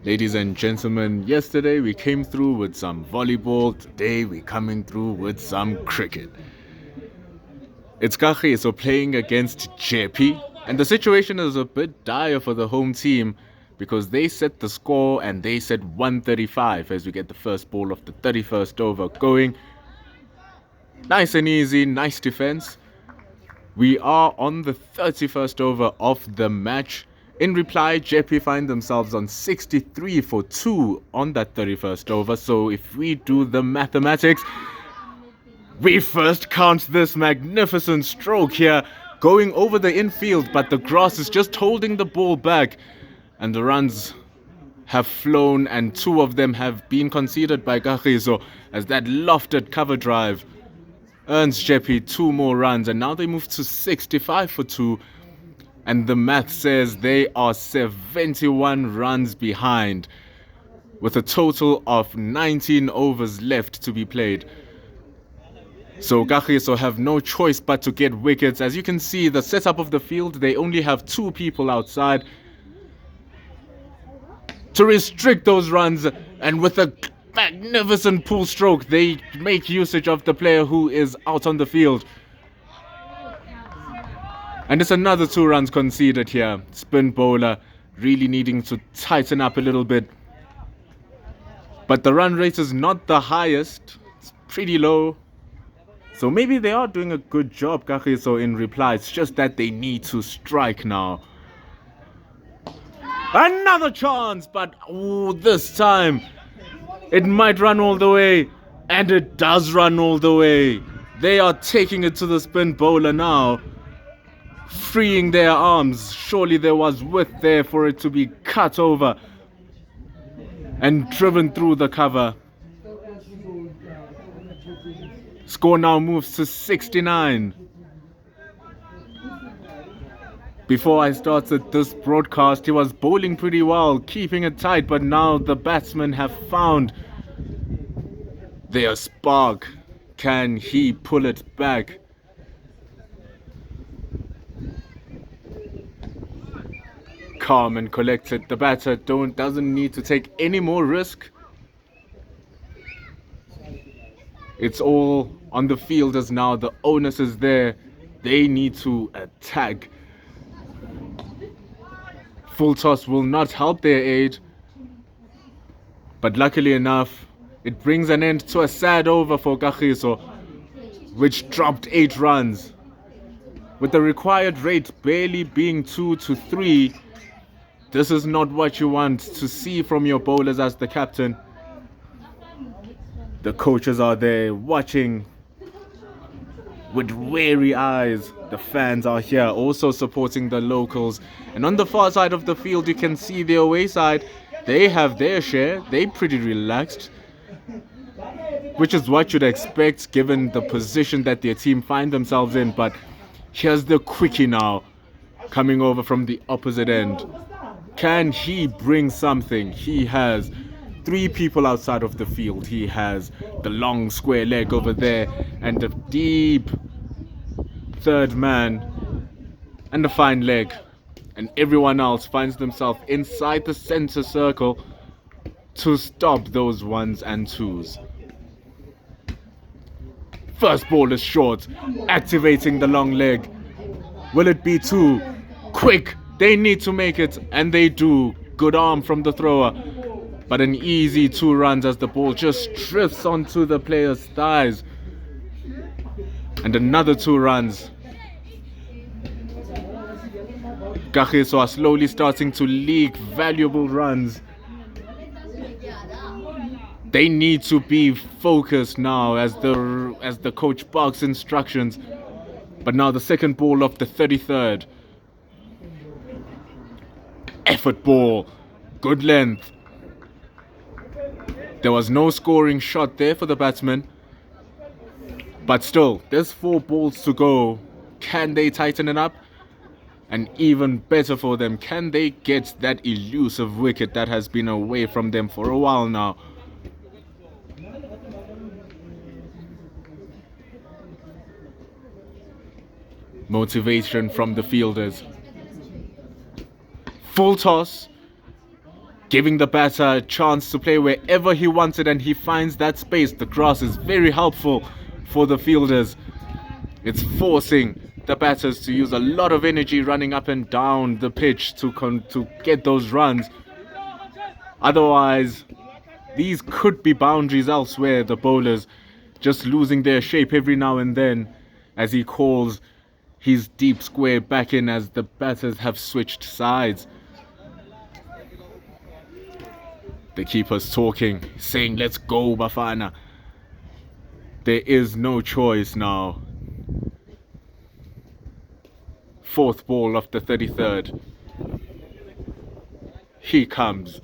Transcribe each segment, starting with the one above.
Ladies and gentlemen, yesterday we came through with some volleyball, today we're coming through with some cricket. It's Kagiso playing against Jeppe, and the situation is a bit dire for the home team because they set the score and they set 135 as we get the first ball of the 31st over going. Nice and easy, nice defense. We are on the 31st over of the match. In reply, Jeppe find themselves on 63 for 2 on that 31st over. So if we do the mathematics, we first count this magnificent stroke here going over the infield, but the grass is just holding the ball back. And the runs have flown, and 2 of them have been conceded by Kagiso as that lofted cover drive earns Jeppe 2 more runs. And now they move to 65 for 2. And the math says they are 71 runs behind with a total of 19 overs left to be played. So Kagiso have no choice but to get wickets. As you can see, the setup of the field, they only have 2 people outside to restrict those runs. And with a magnificent pull stroke, they make usage of the player who is out on the field. And it's another 2 runs conceded here. Spin bowler really needing to tighten up a little bit. But the run rate is not the highest. It's pretty low. So maybe they are doing a good job, Kagiso, in reply. It's just that they need to strike now. Another chance, but this time it might run all the way. And it does run all the way. They are taking it to the spin bowler now, freeing their arms. Surely there was width there for it to be cut over and driven through the cover. Score now moves to 69. Before I started this broadcast, he was bowling pretty well, keeping it tight, but now the batsmen have found their spark. Can he pull it back? Calm and collected. The batter doesn't need to take any more risk. It's all on the fielders now. The onus is there. They need to attack. Full toss will not help their aid. But luckily enough, it brings an end to a sad over for Kagiso, which dropped 8 runs. With the required rate barely being 2 to 3, this is not what you want to see from your bowlers as the captain. The coaches are there watching with wary eyes. The fans are here also supporting the locals. And on the far side of the field, you can see the away side. They have their share. They're pretty relaxed, which is what you'd expect given the position that their team find themselves in. But here's the quickie now, coming over from the opposite end. Can he bring something? He has 3 people outside of the field. He has the long square leg over there and a deep third man and a fine leg. And everyone else finds themselves inside the center circle to stop those 1s and 2s. First ball is short, activating the long leg. Will it be 2? Quick! They need to make it, and they do. Good arm from the thrower. But an easy 2 runs as the ball just drifts onto the player's thighs. And another 2 runs. Kagiso are slowly starting to leak valuable runs. They need to be focused now as the coach barks instructions. But now the second ball of the 33rd. Effort ball. Good length. There was no scoring shot there for the batsman. But still, there's 4 balls to go. Can they tighten it up? And even better for them, can they get that elusive wicket that has been away from them for a while now? Motivation from the fielders. Full toss. giving the batter a chance to play wherever he wanted, and he finds that space. The grass is very helpful for the fielders. It's forcing the batters to use a lot of energy running up and down the pitch to get those runs. Otherwise, these could be boundaries elsewhere. The bowlers just losing their shape every now and then as he calls his deep square back in as the batters have switched sides. The keeper's talking, saying, "Let's go, Bafana." There is no choice now. Fourth ball of the 33rd. He comes.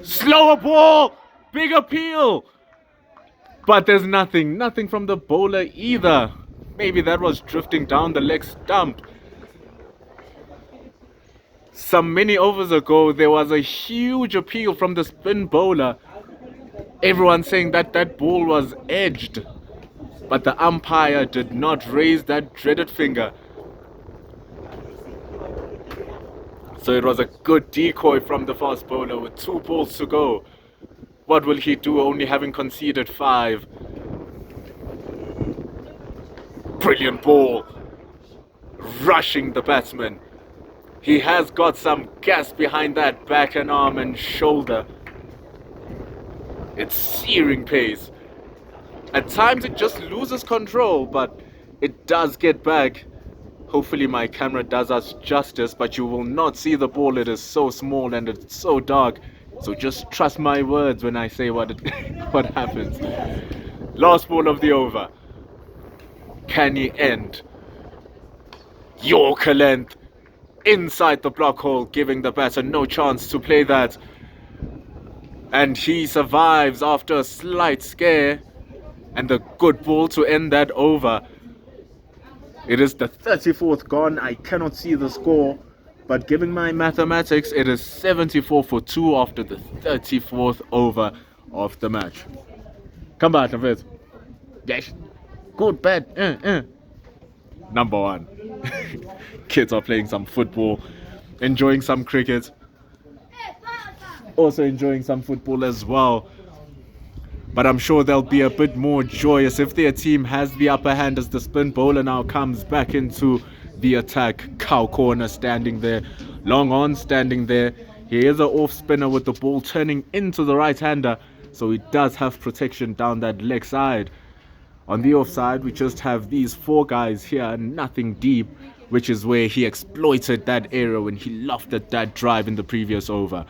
Slower ball! Big appeal! But there's nothing from the bowler either. Maybe that was drifting down the leg stump. Some many overs ago, there was a huge appeal from the spin bowler. Everyone saying that that ball was edged. But the umpire did not raise that dreaded finger. So it was a good decoy from the fast bowler with 2 balls to go. What will he do, only having conceded 5? Brilliant ball. Rushing the batsman. He has got some gas behind that back and arm and shoulder. It's searing pace. At times it just loses control, but it does get back. Hopefully my camera does us justice, but you will not see the ball. It is so small and it's so dark. So just trust my words when I say what happens. Last ball of the over. Can he end? Yorker length. Inside the block hole, giving the batter no chance to play that. And he survives after a slight scare. And a good ball to end that over. It is the 34th gone. I cannot see the score. But given my mathematics, it is 74 for 2 after the 34th over of the match. Come back, David. Yes. Good, bad. Number 1. Kids are playing some football, enjoying some cricket. Also enjoying some football as well. But I'm sure they'll be a bit more joyous if their team has the upper hand as the spin bowler now comes back into the attack. Cow corner standing there. Long on standing there. He is an off spinner with the ball turning into the right hander. So he does have protection down that leg side. On the offside, we just have these 4 guys here, nothing deep, which is where he exploited that area when he lofted that drive in the previous over.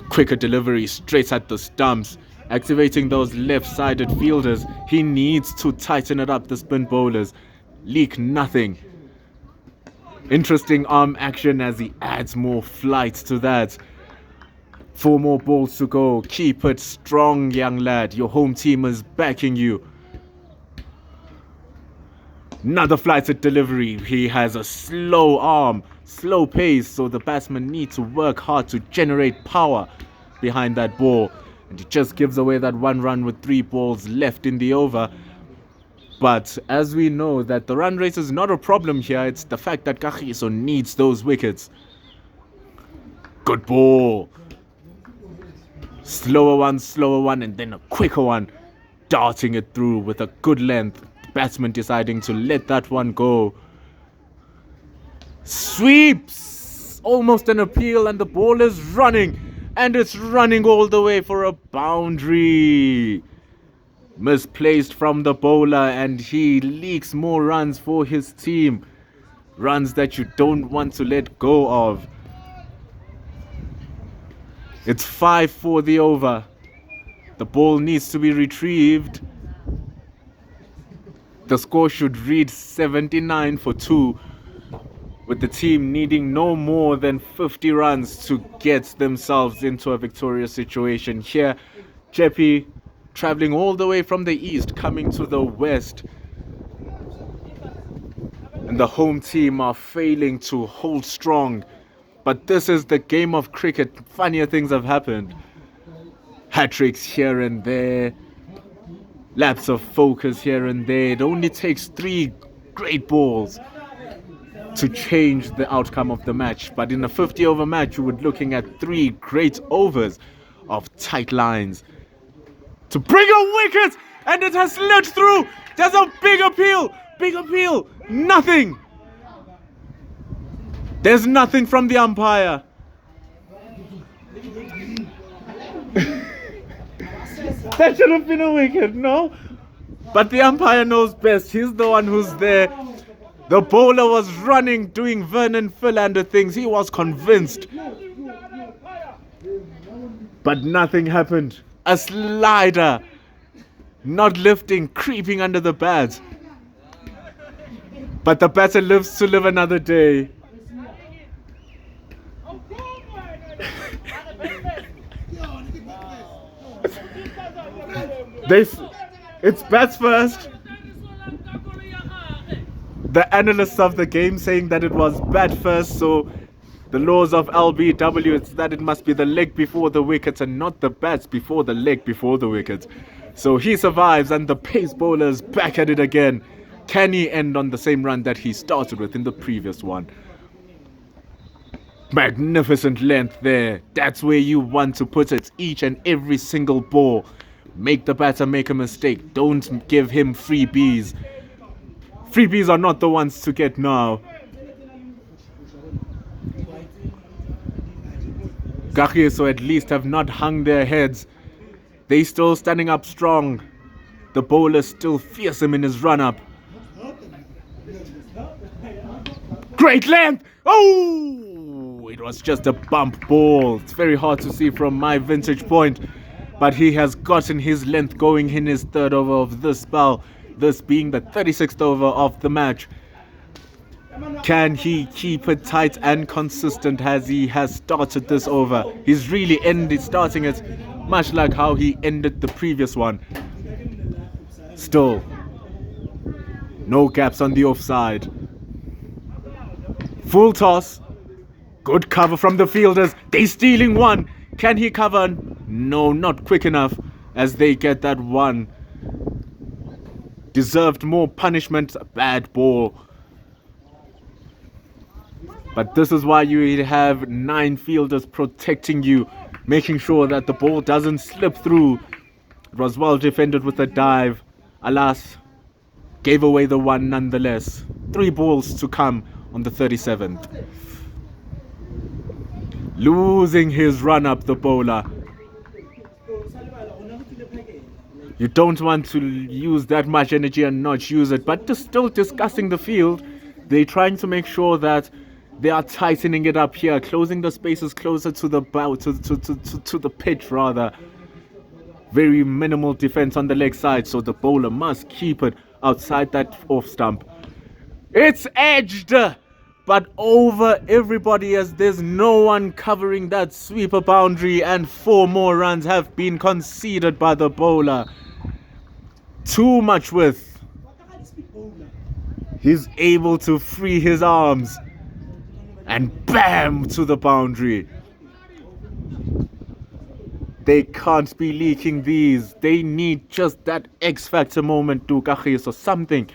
Quicker delivery straight at the stumps, activating those left-sided fielders. He needs to tighten it up, the spin bowlers. Leak nothing. Interesting arm action as he adds more flight to that. 4 more balls to go. Keep it strong, young lad. Your home team is backing you. Another flighted delivery. He has a slow arm, slow pace, so the batsman needs to work hard to generate power behind that ball. And he just gives away that 1 run with 3 balls left in the over. But as we know that the run rate is not a problem here, it's the fact that Kagiso needs those wickets. Good ball. Slower one, and then a quicker one. Darting it through with a good length. Batsman deciding to let that one go. Sweeps! Almost an appeal, and the ball is running. And it's running all the way for a boundary. Misplaced from the bowler, and he leaks more runs for his team. Runs that you don't want to let go of. It's 5 for the over. The ball needs to be retrieved. The score should read 79 for 2, with the team needing no more than 50 runs to get themselves into a victorious situation. Here, Jeppe traveling all the way from the east, coming to the west. And the home team are failing to hold strong. But this is the game of cricket. Funnier things have happened. Hat-tricks here and there. Lapse of focus here and there. It only takes 3 great balls. to change the outcome of the match. But in a 50-over match, you were looking at 3 great overs of tight lines to bring a wicket, and it has slid through. There's a big appeal, nothing. There's nothing from the umpire. That should have been a wicket, no? But the umpire knows best. He's the one who's there. The bowler was running, doing Vernon Philander things. He was convinced. But nothing happened. A slider, not lifting, creeping under the bat. But the batter lives to live another day. It's bats first. The analysts of the game saying that it was bat first, so the laws of LBW, it's that it must be the leg before the wickets and not the bats before the leg before the wickets. So he survives, and the pace bowler is back at it again. Can he end on the same run that he started with in the previous one? Magnificent length there. That's where you want to put it. Each and every single ball. Make the batter make a mistake. Don't give him freebies. Freebies are not the ones to get now. Kagiso at least have not hung their heads. They still standing up strong. The bowler still fearsome in his run-up. Great length! Oh! It was just a bump ball. It's very hard to see from my vantage point. But he has gotten his length going in his 3rd over of this spell. This being the 36th over of the match. Can he keep it tight and consistent as he has started this over? He's really starting it much like how he ended the previous one. Still, no gaps on the offside. Full toss. Good cover from the fielders. They stealing one. Can he cover? No, not quick enough as they get that one. Deserved more punishment. Bad ball. But this is why you have 9 fielders protecting you, making sure that the ball doesn't slip through. It was well defended with a dive. Alas, gave away the one nonetheless. 3 balls to come on the 37th. Losing his run up, the bowler. You don't want to use that much energy and not use it, but still discussing the field. They're trying to make sure that they are tightening it up here, closing the spaces closer to the bow, to the pitch rather. Very minimal defense on the leg side, so the bowler must keep it outside that off stump. It's edged, but over everybody as there's no one covering that sweeper boundary, and 4 more runs have been conceded by the bowler. Too much width. He's able to free his arms. And bam, to the boundary. They can't be leaking these. They need just that X-factor moment to Kagiso, or something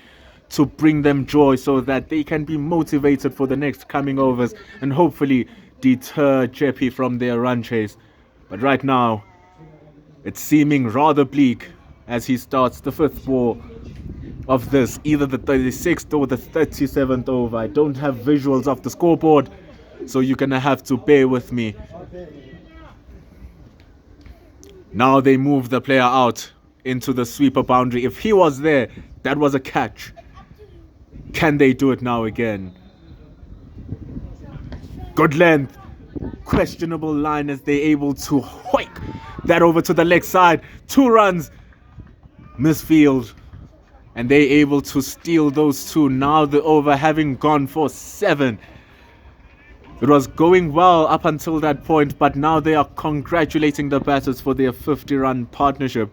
to bring them joy so that they can be motivated for the next coming overs and hopefully deter Jeppe from their run chase. But right now, it's seeming rather bleak as he starts the 5th ball of this, either the 36th or the 37th over. I don't have visuals of the scoreboard, so you're gonna have to bear with me. Now they move the player out into the sweeper boundary. If he was there, that was a catch. Can they do it now again? Good length. Questionable line as they're able to hoik that over to the leg side. 2 runs. Misfield. And they're able to steal those 2. Now the over having gone for 7. It was going well up until that point, but now they are congratulating the batters for their 50-run partnership.